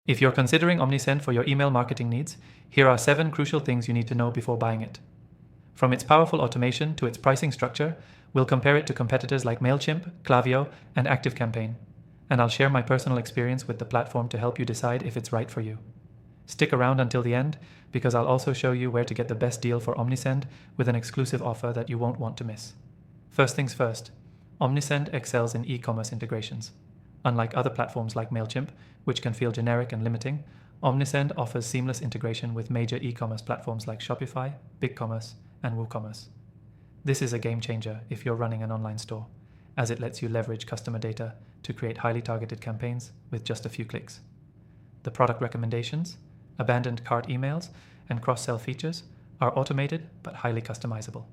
If you're considering Omnisend for your email marketing needs, here are 7 crucial things you need to know before buying it. From its powerful automation to its pricing structure, we'll compare it to competitors like MailChimp, Klaviyo, and ActiveCampaign, and I'll share my personal experience with the platform to help you decide if it's right for you. Stick around until the end, because I'll also show you where to get the best deal for Omnisend with an exclusive offer that you won't want to miss. First things first, Omnisend excels in e-commerce integrations. Unlike other platforms like MailChimp, which can feel generic and limiting, Omnisend offers seamless integration with major e-commerce platforms like Shopify, BigCommerce, and WooCommerce. This is a game changer if you're running an online store, as it lets you leverage customer data to create highly targeted campaigns with just a few clicks. The product recommendations, abandoned cart emails, and cross-sell features are automated but highly customizable.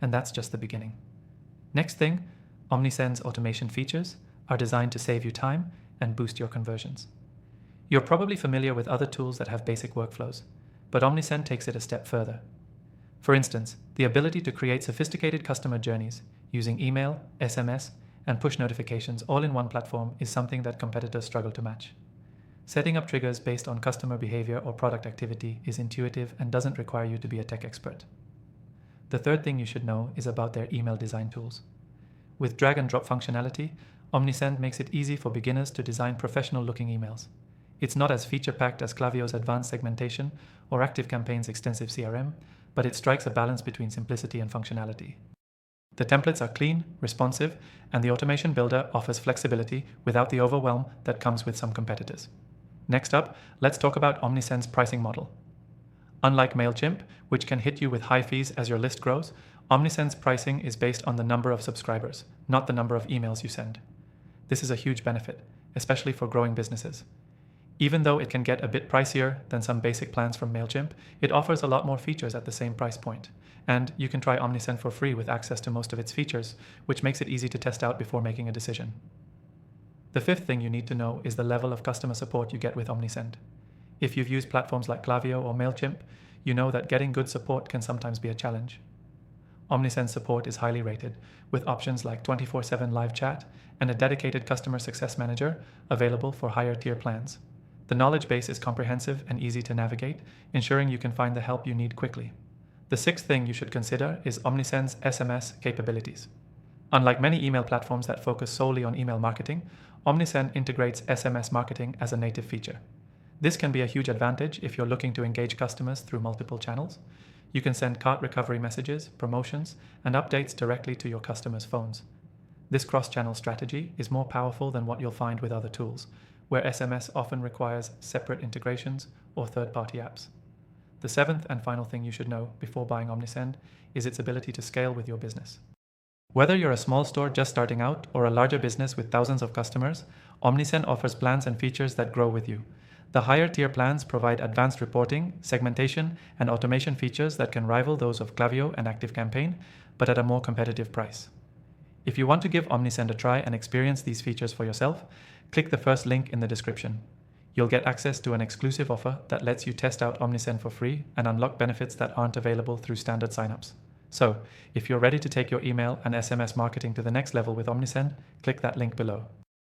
And that's just the beginning. Next thing, Omnisend's automation features are designed to save you time and boost your conversions. You're probably familiar with other tools that have basic workflows, but Omnisend takes it a step further. For instance, the ability to create sophisticated customer journeys using email, SMS, and push notifications all in one platform is something that competitors struggle to match. Setting up triggers based on customer behavior or product activity is intuitive and doesn't require you to be a tech expert. The third thing you should know is about their email design tools. With drag and drop functionality, Omnisend makes it easy for beginners to design professional-looking emails. It's not as feature-packed as Klaviyo's advanced segmentation or ActiveCampaign's extensive CRM, but it strikes a balance between simplicity and functionality. The templates are clean, responsive, and the automation builder offers flexibility without the overwhelm that comes with some competitors. Next up, let's talk about Omnisend's pricing model. Unlike MailChimp, which can hit you with high fees as your list grows, Omnisend's pricing is based on the number of subscribers, not the number of emails you send. This is a huge benefit, especially for growing businesses. Even though it can get a bit pricier than some basic plans from MailChimp, it offers a lot more features at the same price point. And you can try Omnisend for free with access to most of its features, which makes it easy to test out before making a decision. The fifth thing you need to know is the level of customer support you get with Omnisend. If you've used platforms like Klaviyo or MailChimp, you know that getting good support can sometimes be a challenge. Omnisend support is highly rated, with options like 24/7 live chat and a dedicated customer success manager available for higher tier plans. The knowledge base is comprehensive and easy to navigate, ensuring you can find the help you need quickly. The sixth thing you should consider is Omnisend's SMS capabilities. Unlike many email platforms that focus solely on email marketing, Omnisend integrates SMS marketing as a native feature. This can be a huge advantage if you're looking to engage customers through multiple channels. You can send cart recovery messages, promotions, and updates directly to your customers' phones. This cross-channel strategy is more powerful than what you'll find with other tools, where SMS often requires separate integrations or third-party apps. The seventh and final thing you should know before buying Omnisend is its ability to scale with your business. Whether you're a small store just starting out or a larger business with thousands of customers, Omnisend offers plans and features that grow with you. The higher tier plans provide advanced reporting, segmentation, and automation features that can rival those of Klaviyo and ActiveCampaign, but at a more competitive price. If you want to give Omnisend a try and experience these features for yourself, click the first link in the description. You'll get access to an exclusive offer that lets you test out Omnisend for free and unlock benefits that aren't available through standard signups. So, if you're ready to take your email and SMS marketing to the next level with Omnisend, click that link below.